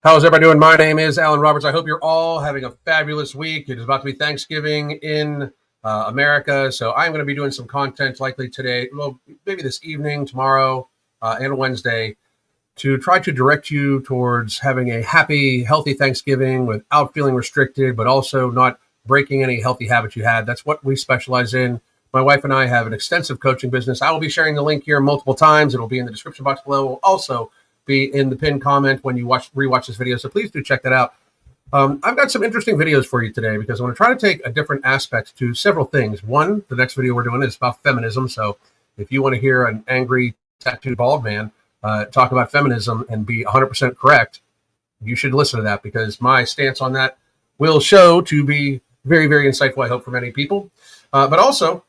How's everybody doing? My name is Alan Roberts. I hope you're all having a fabulous week. It is about to be Thanksgiving in America, so I'm going to be doing some content likely today, well, maybe this evening, tomorrow, and Wednesday, to try to direct you towards having a happy, healthy Thanksgiving without feeling restricted, but also not breaking any healthy habits you had. That's what we specialize in. My wife and I have an extensive coaching business. I will be sharing the link here multiple times. It'll be in the description box below. We'll also be in the pinned comment when you rewatch this video. So please do check that out. I've got some interesting videos for you today because I'm going to try to take a different aspect to several things. One, the next video we're doing is about feminism. So if you want to hear an angry, tattooed, bald man talk about feminism and be 100% correct, you should listen to that because my stance on that will show to be very, very insightful, I hope, for many people. But also,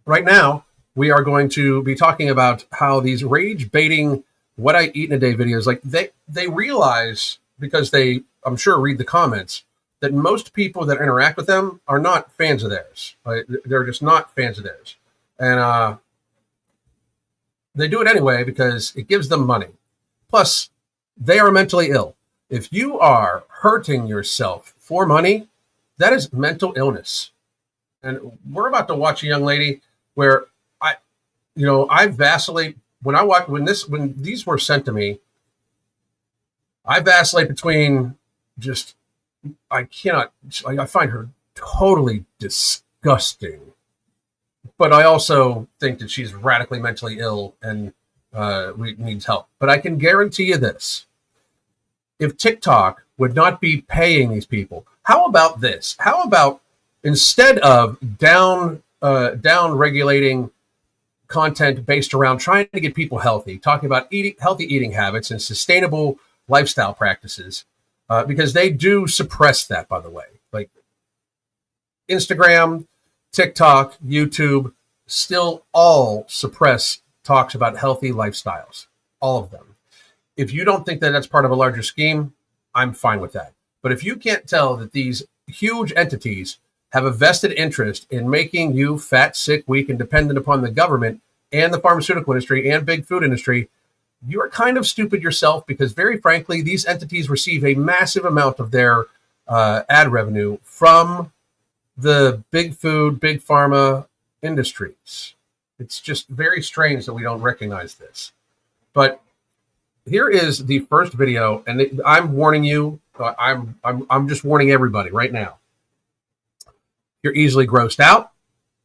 right now, we are going to be talking about how these rage-baiting what I eat in a day videos, like they realize, because they, I'm sure, read the comments, that most people that interact with them are not fans of theirs. Right? They're just not fans of theirs. And they do it anyway because it gives them money. Plus, they are mentally ill. If you are hurting yourself for money, that is mental illness. And we're about to watch a young lady where I vacillate. When these were sent to me, I vacillate between I find her totally disgusting, but I also think that she's radically mentally ill and needs help. But I can guarantee you this: if TikTok would not be paying these people, how about this? How about instead of down regulating content based around trying to get people healthy, talking about healthy eating habits and sustainable lifestyle practices, because they do suppress that, by the way. Like Instagram, TikTok, YouTube still all suppress talks about healthy lifestyles, all of them. If you don't think that that's part of a larger scheme, I'm fine with that. But if you can't tell that these huge entities have a vested interest in making you fat, sick, weak, and dependent upon the government and the pharmaceutical industry and big food industry, you're kind of stupid yourself because, very frankly, these entities receive a massive amount of their ad revenue from the big food, big pharma industries. It's just very strange that we don't recognize this. But here is the first video, and I'm warning you. I'm just warning everybody right now. You're easily grossed out.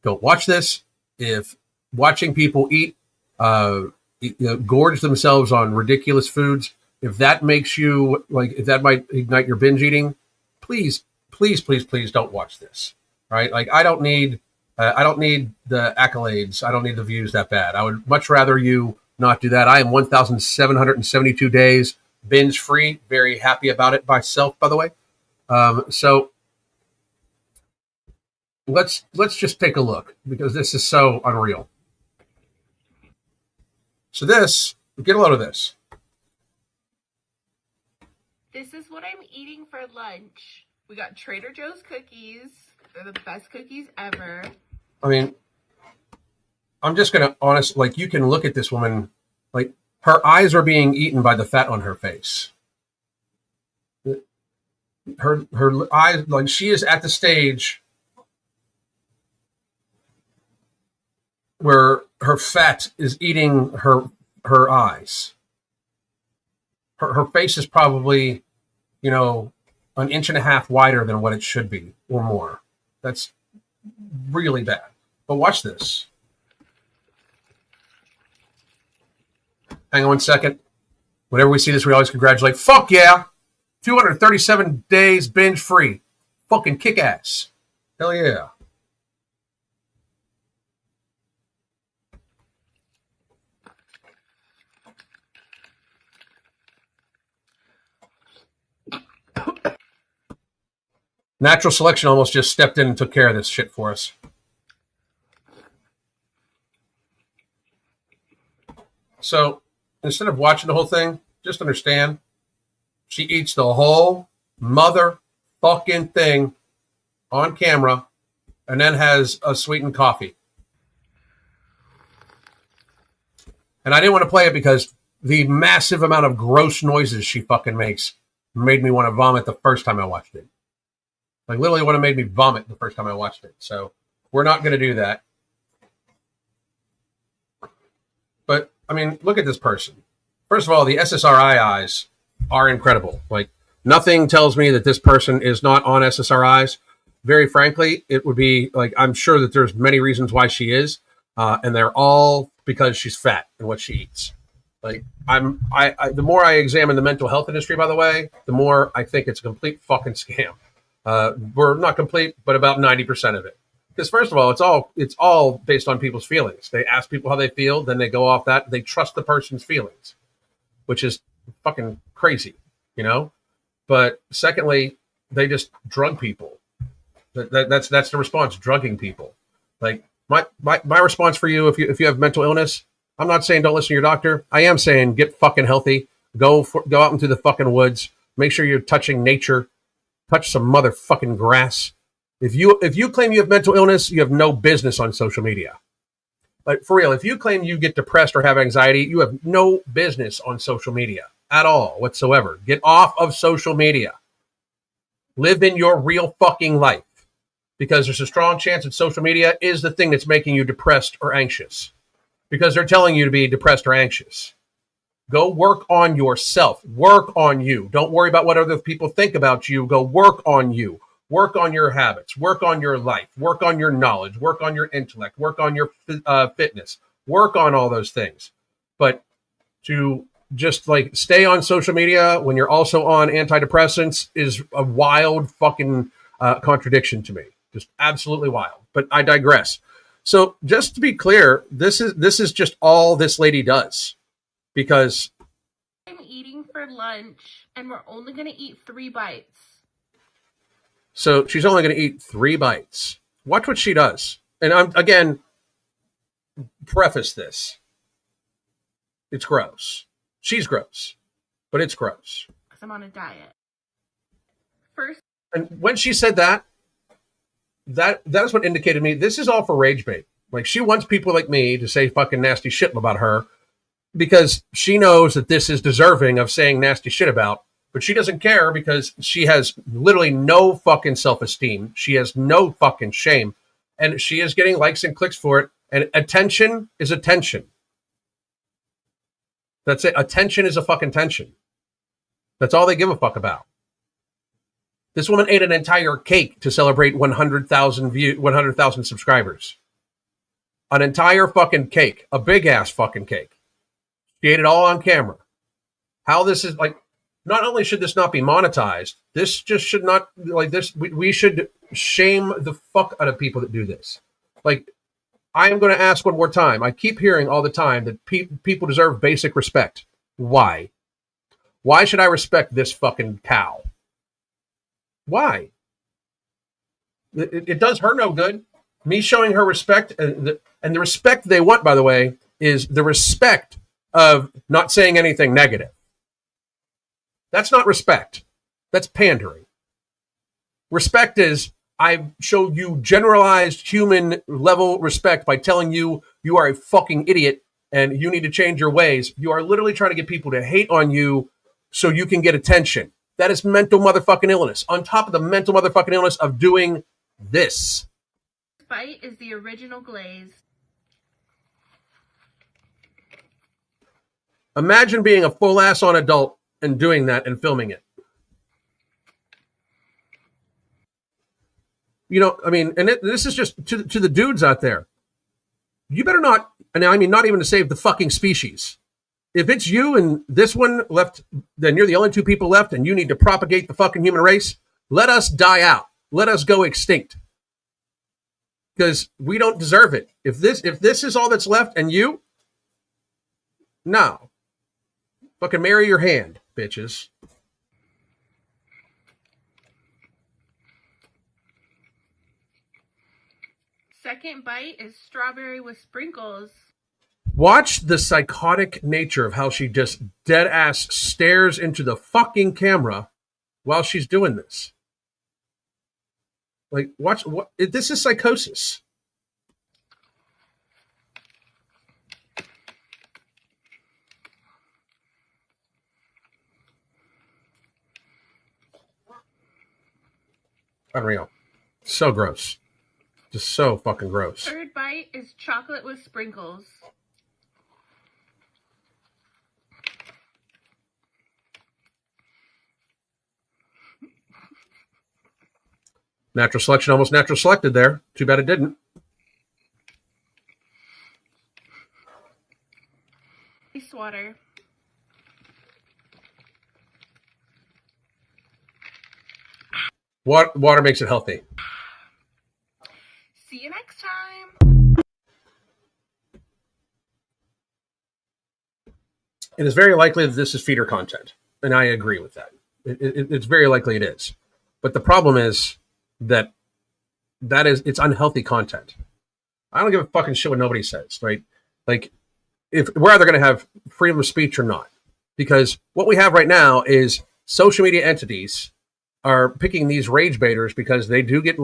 Don't watch this. If watching people eat, gorge themselves on ridiculous foods, if that makes you if that might ignite your binge eating, please don't watch this. Right? Like I don't need the accolades. I don't need the views that bad. I would much rather you not do that. I am 1,772 days binge free. Very happy about it myself, by the way. So let's just take a look because this is so unreal. So get a load of this. This is what I'm eating for lunch. We got Trader Joe's cookies. They're the best cookies ever. I mean, I'm just going to you can look at this woman, like her eyes are being eaten by the fat on her face. Her eyes, like she is at the stage where her fat is eating her eyes. Her face is probably, an inch and a half wider than what it should be or more. That's really bad. But watch this. Hang on 1 second. Whenever we see this, we always congratulate. Fuck yeah! 237 days binge free. Fucking kick ass. Hell yeah. Natural selection almost just stepped in and took care of this shit for us. So instead of watching the whole thing, just understand she eats the whole motherfucking thing on camera and then has a sweetened coffee. And I didn't want to play it because the massive amount of gross noises she fucking makes made me want to vomit the first time I watched it. Like literally what made me vomit the first time I watched it. So we're not going to do that. But I mean, look at this person. First of all, the SSRI eyes are incredible. Like nothing tells me that this person is not on SSRIs. Very frankly, it would be like, I'm sure that there's many reasons why she is. And they're all because she's fat and what she eats. Like the more I examine the mental health industry, by the way, the more I think it's a complete fucking scam. We're not complete, but about 90% of it. Because first of all, it's all based on people's feelings. They ask people how they feel, then they go off that. They trust the person's feelings, which is fucking crazy, you know. But secondly, they just drug people. That's the response, drugging people. Like my response for you, if you have mental illness, I'm not saying don't listen to your doctor. I am saying get fucking healthy. Go out into the fucking woods. Make sure you're touching nature. Touch some motherfucking grass. If you claim you have mental illness, you have no business on social media. Like for real, if you claim you get depressed or have anxiety, you have no business on social media at all whatsoever. Get off of social media. Live in your real fucking life. Because there's a strong chance that social media is the thing that's making you depressed or anxious. Because they're telling you to be depressed or anxious. Go work on yourself. Work on you. Don't worry about what other people think about you. Go work on you. Work on your habits. Work on your life. Work on your knowledge. Work on your intellect. Work on your fitness. Work on all those things. But to just like stay on social media when you're also on antidepressants is a wild fucking contradiction to me. Just absolutely wild. But I digress. So just to be clear, this is just all this lady does. Because I'm eating for lunch and we're only going to eat 3 bites. So she's only going to eat 3 bites. Watch what she does. And I'm, again, preface this. It's gross. She's gross. But it's gross. I'm on a diet. First. And when she said that is what indicated me, this is all for rage bait. Like she wants people like me to say fucking nasty shit about her because she knows that this is deserving of saying nasty shit about. But she doesn't care because she has literally no fucking self-esteem. She has no fucking shame. And she is getting likes and clicks for it. And attention is attention. That's it. Attention is a fucking tension. That's all they give a fuck about. This woman ate an entire cake to celebrate 100,000 subscribers. An entire fucking cake. A big ass fucking cake. She ate it all on camera. How this is like, not only should this not be monetized, this just should not, like this, we should shame the fuck out of people that do this. Like, I am going to ask one more time. I keep hearing all the time that people deserve basic respect. Why? Why should I respect this fucking cow? Why? It does her no good. Me showing her respect, and the respect they want, by the way, is the respect of not saying anything negative. That's not respect. That's pandering. Respect is, I show you generalized human level respect by telling you you are a fucking idiot and you need to change your ways. You are literally trying to get people to hate on you so you can get attention. That is mental motherfucking illness. On top of the mental motherfucking illness of doing this. Bite is the original glaze. Imagine being a full ass on adult and doing that and filming it. You know, I mean, and this is just to the dudes out there. You better not, and I mean, not even to save the fucking species. If it's you and this one left, then you're the only 2 people left and you need to propagate the fucking human race. Let us die out. Let us go extinct. Because we don't deserve it. If this is all that's left and you, no. Fucking marry your hand, bitches. Second bite is strawberry with sprinkles. Watch the psychotic nature of how she just dead ass stares into the fucking camera while she's doing this. Like, watch what this is psychosis. Unreal. So gross. Just so fucking gross. Third bite is chocolate with sprinkles. Natural selection, almost natural selected there. Too bad it didn't. Ice water. Water makes it healthy. See you next time. It is very likely that this is feeder content, and I agree with that. It's very likely it is. But the problem is that it's unhealthy content. I don't give a fucking shit what nobody says, right? Like, if we're either going to have freedom of speech or not, because what we have right now is social media entities are picking these rage baiters because they do get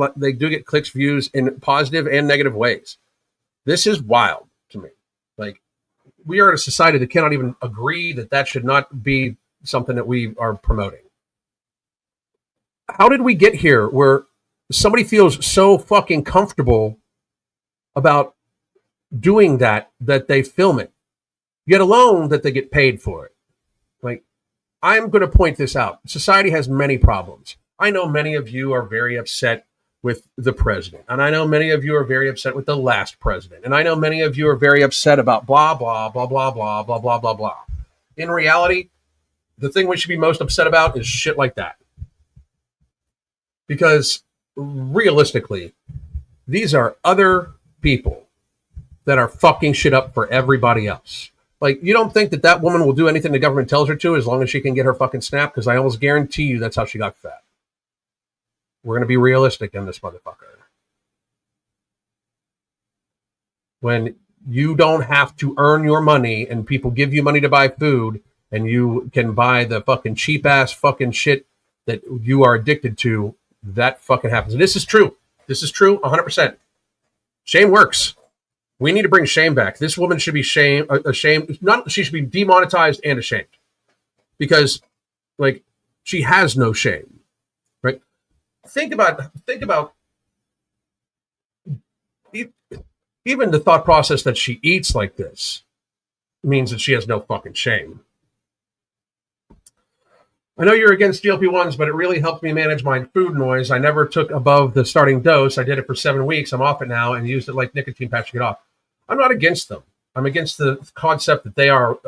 clicks, views in positive and negative ways. This is wild to me. Like, we are in a society that cannot even agree that should not be something that we are promoting. How did we get here where somebody feels so fucking comfortable about doing that they film it, yet alone that they get paid for it? Like, I'm going to point this out. Society has many problems. I know many of you are very upset with the president, and I know many of you are very upset with the last president, and I know many of you are very upset about blah blah blah blah blah blah blah blah blah. In reality, the thing we should be most upset about is shit like that, because realistically, these are other people that are fucking shit up for everybody else. Like, you don't think that woman will do anything the government tells her to as long as she can get her fucking SNAP? Because I almost guarantee you that's how she got fat. We're going to be realistic in this motherfucker. When you don't have to earn your money and people give you money to buy food and you can buy the fucking cheap ass fucking shit that you are addicted to, that fucking happens. And this is true. This is true 100%. Shame works. We need to bring shame back. This woman should be ashamed. Not, she should be demonetized and ashamed, because, like, she has no shame, right? Think about even the thought process that she eats like this means that she has no fucking shame. I know you're against GLP-1s, but it really helped me manage my food noise. I never took above the starting dose. I did it for 7 weeks. I'm off it now and used it like nicotine patch to get off. I'm not against them. I'm against the concept that they are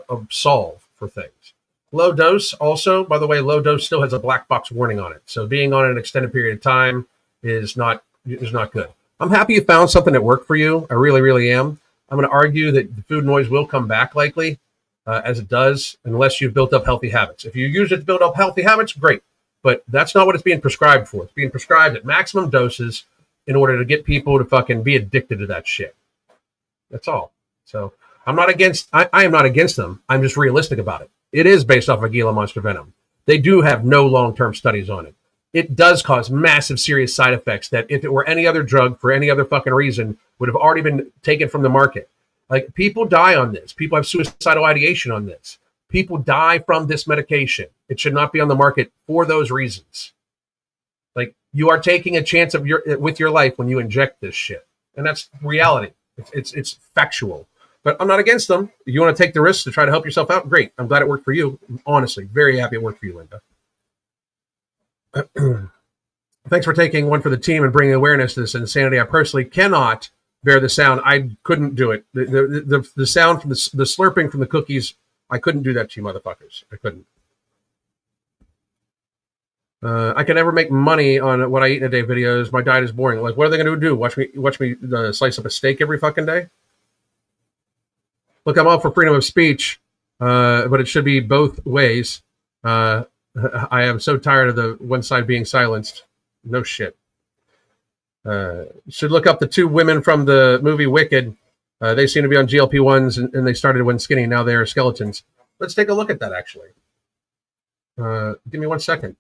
a solve for things. Low dose also, by the way, low dose still has a black box warning on it. So being on an extended period of time is not good. I'm happy you found something that worked for you. I really, really am. I'm going to argue that the food noise will come back likely, as it does, unless you've built up healthy habits. If you use it to build up healthy habits, great. But that's not what it's being prescribed for. It's being prescribed at maximum doses in order to get people to fucking be addicted to that shit. That's all. So I'm not against, I am not against them. I'm just realistic about it. It is based off of Gila monster venom. They do have no long-term studies on it. It does cause massive serious side effects that if it were any other drug for any other fucking reason would have already been taken from the market. Like, people die on this. People have suicidal ideation on this. People die from this medication. It should not be on the market for those reasons. Like, you are taking a chance with your life when you inject this shit. And that's reality. It's factual. But I'm not against them. If you want to take the risk to try to help yourself out, great. I'm glad it worked for you. Honestly, very happy it worked for you, Linda. Thanks for taking one for the team and bringing awareness to this insanity. I personally cannot bear the sound. I couldn't do it. The sound from the slurping from the cookies, I couldn't do that to you motherfuckers. I couldn't. I can never make money on what I eat in a day videos. My diet is boring. Like, what are they going to do? Watch me slice up a steak every fucking day? Look, I'm all for freedom of speech, but it should be both ways. I am so tired of the one side being silenced. No shit. Should look up the two women from the movie Wicked. They seem to be on GLP-1s, and they started when skinny. Now they're skeletons. Let's take a look at that, actually. Give me 1 second.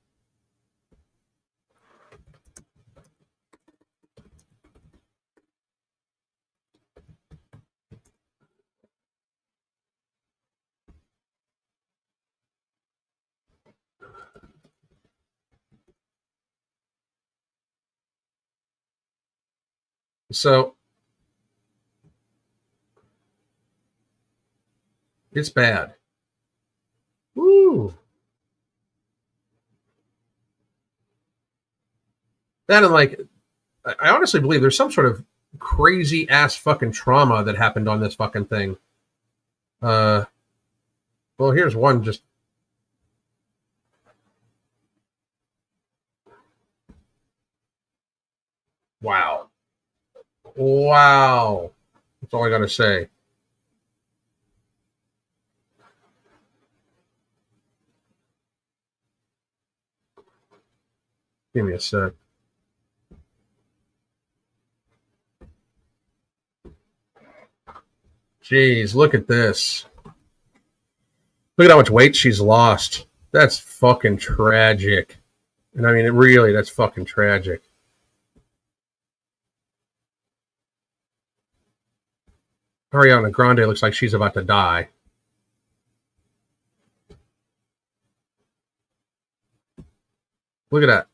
So it's bad. Woo. That and like, I honestly believe there's some sort of crazy ass fucking trauma that happened on this fucking thing. Uh, well, here's one. Just wow, wow. That's all I gotta say. Give me a sec. Jeez, look at this. Look at how much weight she's lost. That's fucking tragic. And I mean, it really, that's fucking tragic. Ariana Grande looks like she's about to die. Look at that.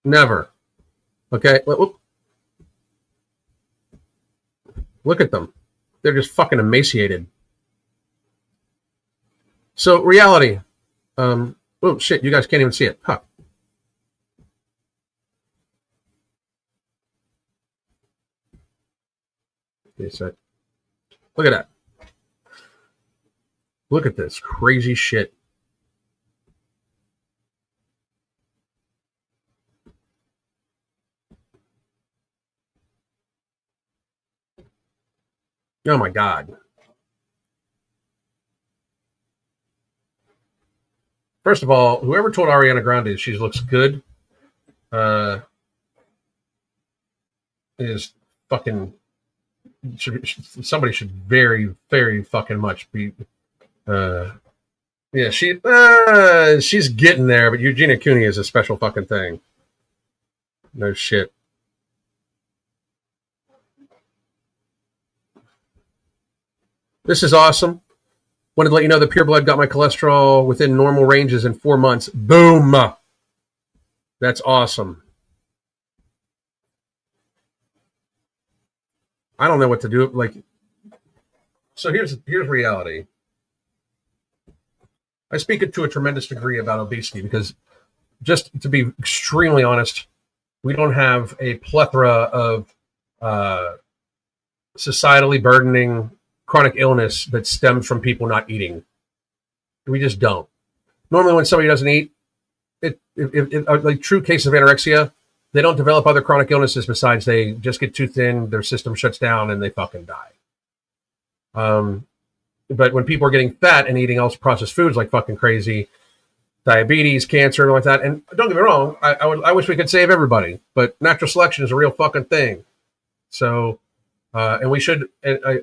Never. Okay. Look at them. They're just fucking emaciated. So reality. Oh shit! You guys can't even see it. Huh. Look at that. Look at this crazy shit. Oh my god. First of all, whoever told Ariana Grande she looks good is fucking somebody should very, very fucking much be yeah, she's getting there, but Eugenia Cooney is a special fucking thing. No shit. This is awesome. Wanted to let you know that Pure Blood got my cholesterol within normal ranges in 4 months. Boom. That's awesome. I don't know what to do. Like, so here's reality. I speak it to a tremendous degree about obesity because, just to be extremely honest, we don't have a plethora of societally burdening chronic illness that stems from people not eating. We just don't. Normally, when somebody doesn't eat, like true case of anorexia, they don't develop other chronic illnesses besides they just get too thin, their system shuts down, and they fucking die. But when people are getting fat and eating ultra processed foods like fucking crazy, diabetes, cancer, and like that, and don't get me wrong, I wish we could save everybody, but natural selection is a real fucking thing. So, and we should,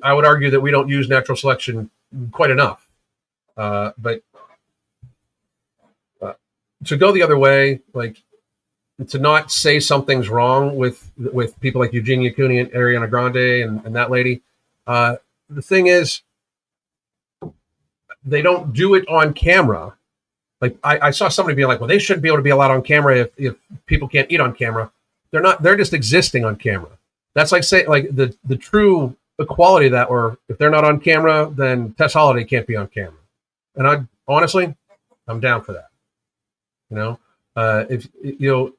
I would argue that we don't use natural selection quite enough. But to go the other way, like to not say something's wrong with people like Eugenia Cooney and Ariana Grande and that lady. The thing is, they don't do it on camera. Like I saw somebody being like, well, they shouldn't be able to be allowed on camera if people can't eat on camera. They're not. They're just existing on camera. That's like saying like the true equality of that, or if they're not on camera, then Tess Holiday can't be on camera. And I honestly, I'm down for that. You know, if you know,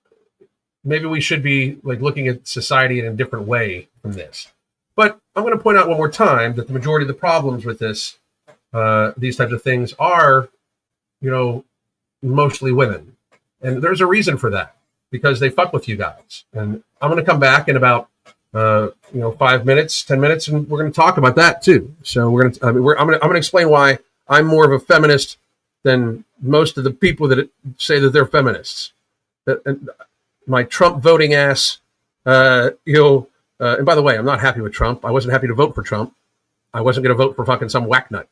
maybe we should be like looking at society in a different way from this. But I'm going to point out one more time that the majority of the problems with this, these types of things, are, you know, mostly women, and there's a reason for that because they fuck with you guys. And I'm going to come back in about 5 minutes, 10 minutes, and we're going to talk about that too. So we're going to, I'm going to explain why I'm more of a feminist than most of the people that say that they're feminists. And my Trump voting ass, and by the way, I'm not happy with Trump. I wasn't happy to vote for Trump. I wasn't going to vote for fucking some whack nut.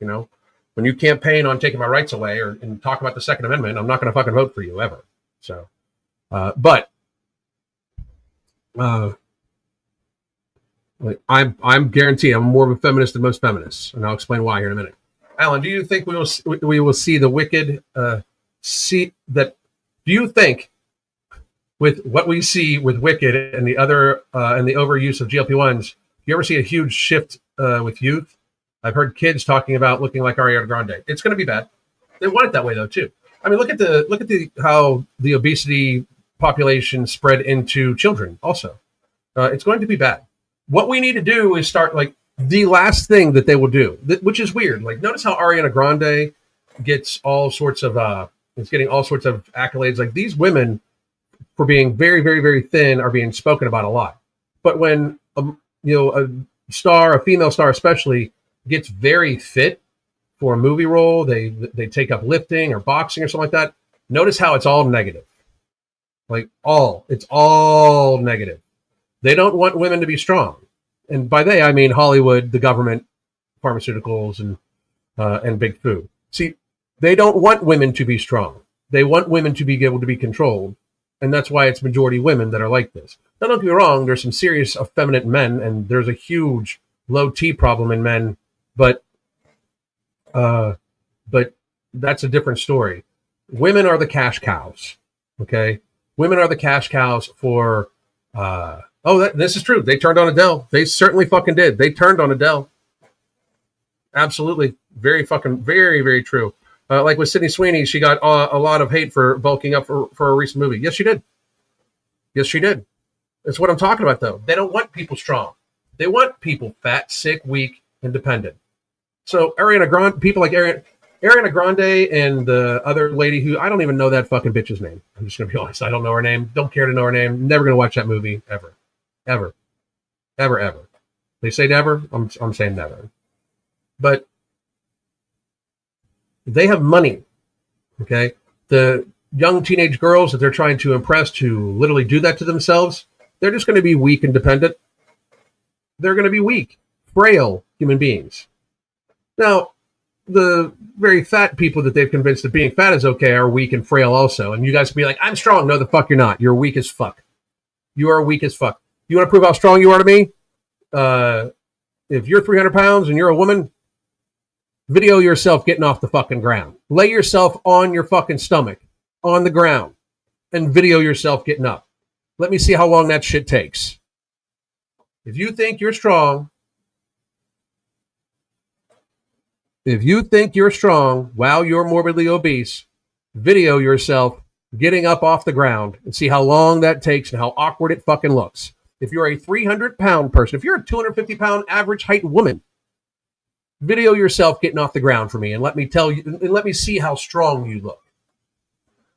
You know, when you campaign on taking my rights away and talk about the Second Amendment, I'm not going to fucking vote for you ever. So, I'm guaranteed I'm more of a feminist than most feminists, and I'll explain why here in a minute. Alan, do you think we will see the wicked see that? Do you think with what we see with Wicked and the other and the overuse of GLP-1s, you ever see a huge shift with youth? I've heard kids talking about looking like Ariana Grande. It's going to be bad. They want it that way though too. I mean, look at the how the obesity population spread into children. Also, it's going to be bad. What we need to do is start like the last thing that they will do, which is weird. Like, notice how Ariana Grande gets all sorts of is getting all sorts of accolades. Like, these women, for being very, very, very thin, are being spoken about a lot. But when a star, a female star especially, gets very fit for a movie role, they take up lifting or boxing or something like that. Notice how it's all negative. It's all negative. They don't want women to be strong, and by they I mean Hollywood, the government, pharmaceuticals, and big food. See, they don't want women to be strong. They want women to be able to be controlled, and that's why it's majority women that are like this. Now, don't get me wrong. There's some serious effeminate men, and there's a huge low T problem in men, but that's a different story. Women are the cash cows. Okay, women are the cash cows for. This is true. They turned on Adele. They certainly fucking did. They turned on Adele. Absolutely, very very true. Like with Sydney Sweeney, she got a lot of hate for bulking up for a recent movie. Yes, she did. Yes, she did. That's what I'm talking about, though. They don't want people strong. They want people fat, sick, weak, and dependent. So people like Ariana Grande and the other lady who I don't even know that fucking bitch's name. I'm just gonna be honest. I don't know her name. Don't care to know her name. Never gonna watch that movie ever. They say never. I'm saying never. But they have money. Okay, the young teenage girls that they're trying to impress to literally do that to themselves, they're just going to be weak and dependent. They're going to be weak, frail human beings. Now, the very fat people that they've convinced that being fat is okay are weak and frail also. And you guys can be like, I'm strong. No, the fuck you're not. You're weak as fuck. You are weak as fuck. You want to prove how strong you are to me? If you're 300 pounds and you're a woman, video yourself getting off the fucking ground. Lay yourself on your fucking stomach, on the ground, and video yourself getting up. Let me see how long that shit takes. If you think you're strong, while you're morbidly obese, video yourself getting up off the ground and see how long that takes and how awkward it fucking looks. If you're a 300-pound person, if you're a 250-pound average height woman, video yourself getting off the ground for me and let me tell you, and let me see how strong you look.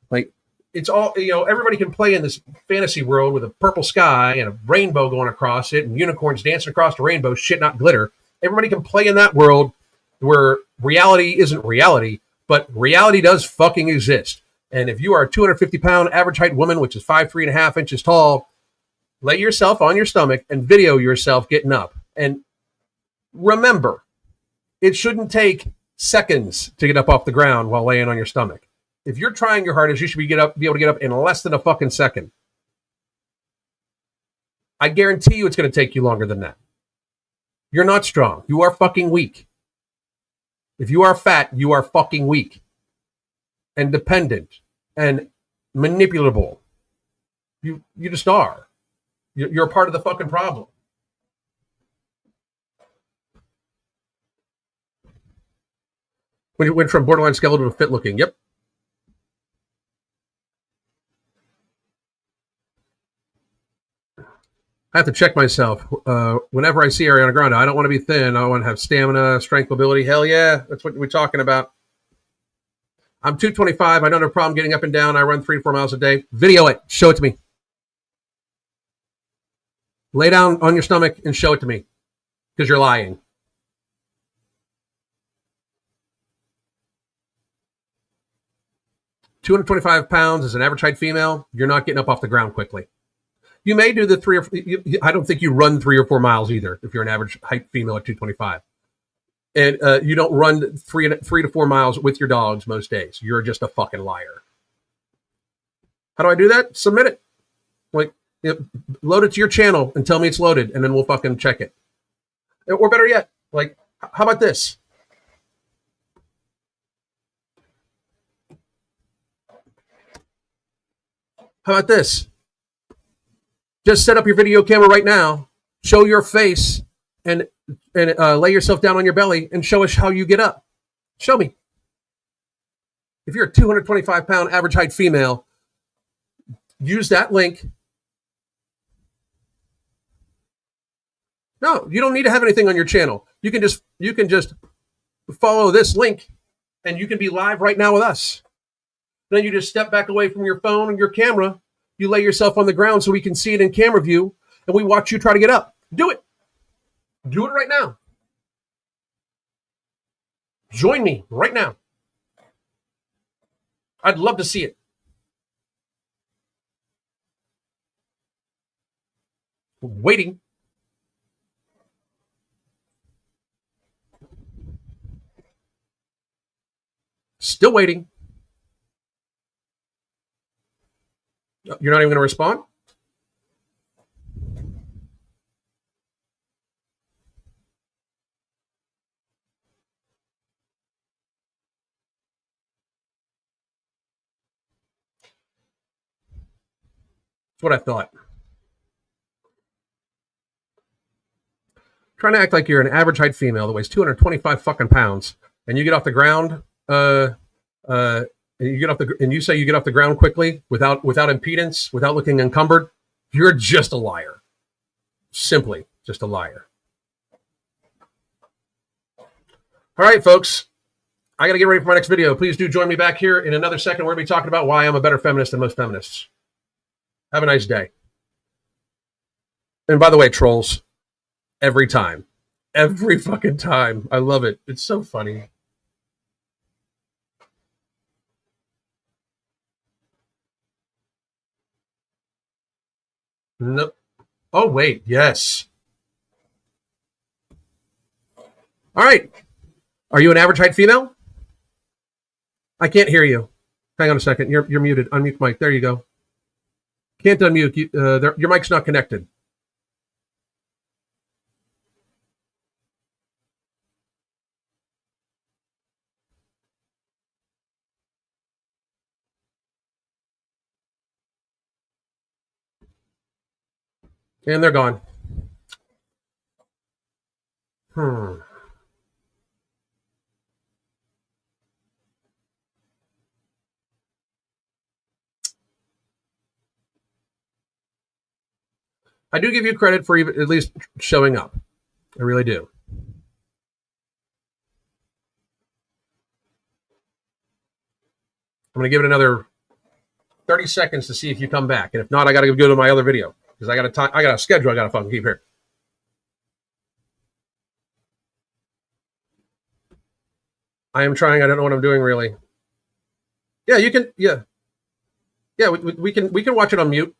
Like, it's all, everybody can play in this fantasy world with a purple sky and a rainbow going across it and unicorns dancing across the rainbow, shit, not glitter. Everybody can play in that world where reality isn't reality, but reality does fucking exist. And if you are a 250-pound average height woman, which is 5'3.5" inches tall, lay yourself on your stomach and video yourself getting up. And remember, it shouldn't take seconds to get up off the ground while laying on your stomach. If you're trying your hardest, you should be able to get up in less than a fucking second. I guarantee you it's going to take you longer than that. You're not strong. You are fucking weak. If you are fat, you are fucking weak and dependent and manipulable. You just are. You're a part of the fucking problem. When you went from borderline skeletal to fit looking. Yep. I have to check myself. Whenever I see Ariana Grande, I don't want to be thin. I want to have stamina, strength, mobility. Hell yeah. That's what we're talking about. I'm 225. I don't have a problem getting up and down. I run 3 to 4 miles a day. Video it. Show it to me. Lay down on your stomach and show it to me because you're lying. £225 pounds as an average height female, you're not getting up off the ground quickly. You may do the I don't think you run 3 or 4 miles either if you're an average height female at 225. And you don't run 3 to 4 miles with your dogs most days. You're just a fucking liar. How do I do that? Submit it. Like, load it to your channel and tell me it's loaded, and then we'll fucking check it. Or better yet, like, how about this? How about this? Just set up your video camera right now, show your face, and lay yourself down on your belly and show us how you get up. Show me. If you're a 225-pound average height female, use that link. No, you don't need to have anything on your channel. You can just follow this link, and you can be live right now with us. Then you just step back away from your phone and your camera. You lay yourself on the ground so we can see it in camera view, and we watch you try to get up. Do it. Do it right now. Join me right now. I'd love to see it. Waiting. Still waiting. You're not even going to respond? That's what I thought. Trying to act like you're an average height female that weighs 225 fucking pounds, and you get off the ground, and you say you get off the ground quickly without impedance, without looking encumbered. You're just a liar. Simply just a liar. All right, folks. I got to get ready for my next video. Please do join me back here in another second. We're going to be talking about why I'm a better feminist than most feminists. Have a nice day. And by the way, trolls, every time. Every fucking time. I love it. It's so funny. No. Oh, wait. Yes. All right. Are you an average height female? I can't hear you. Hang on a second. You're muted. Unmute mic. There you go. Can't unmute. Your mic's not connected. And they're gone. I do give you credit for even at least showing up. I really do. I'm going to give it another 30 seconds to see if you come back. And if not, I got to go to my other video because I got a schedule I got to fucking keep here. I am trying. I don't know what I'm doing really. Yeah, you can. Yeah. We can watch it on mute.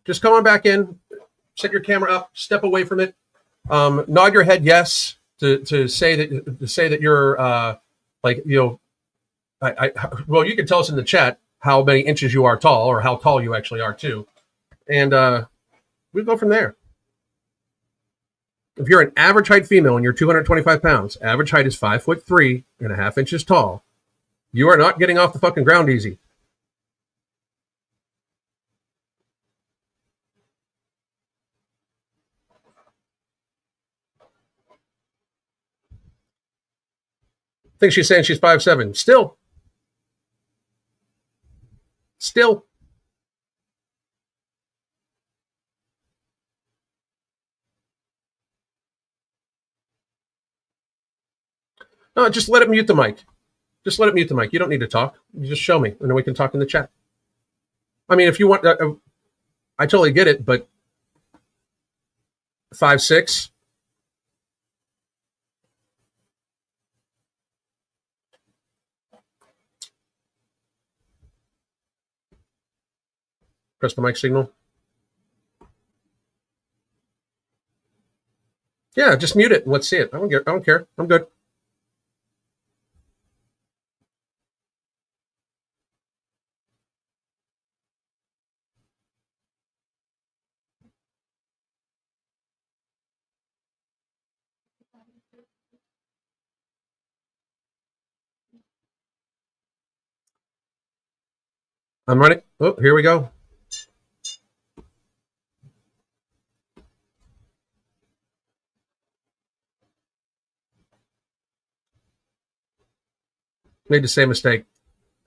Just come on back in, set your camera up, step away from it, nod your head yes to say that you're like, you know, well, you can tell us in the chat how many inches you are tall or how tall you actually are too, and we'll go from there. If you're an average height female and you're 225 pounds, average height is 5'3.5 inches tall. You are not getting off the fucking ground easy. I think she's saying she's 5'7". Still. No, just let it mute the mic. Just let it mute the mic. You don't need to talk. You just show me, and then we can talk in the chat. I mean, if you want, I totally get it, but 5'6". Press the mic signal. Yeah, just mute it and let's see it. I don't care. I'm good. I'm running. Oh, here we go. Made the same mistake.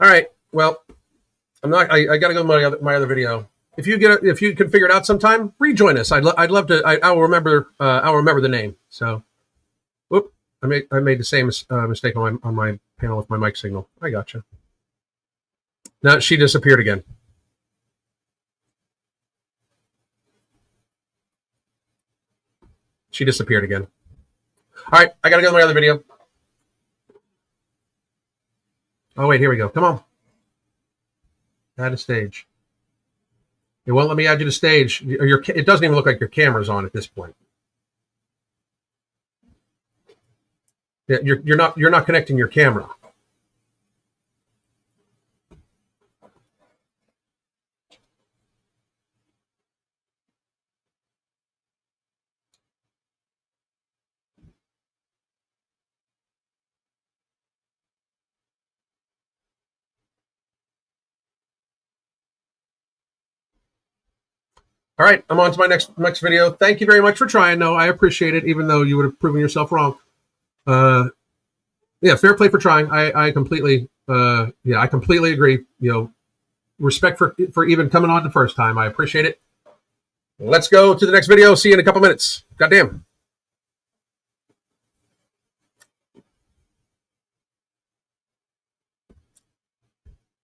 All right. Well, I'm not. I got to go to my other video. If you can figure it out sometime, rejoin us. I'd love to. I will remember. I'll remember the name. So, whoop! I made the same mistake on my panel with my mic signal. I gotcha. Now she disappeared again. She disappeared again. All right, I gotta go to my other video. Oh wait, here we go. Come on. Add a stage. It won't let me add you to stage. It doesn't even look like your camera's on at this point. Yeah, you're not connecting your camera. All right, I'm on to my next video. Thank you very much for trying. No, I appreciate it, even though you would have proven yourself wrong. Yeah, fair play for trying. I completely I completely agree. Respect for even coming on the first time. I appreciate it. Let's go to the next video. See you in a couple minutes. Goddamn.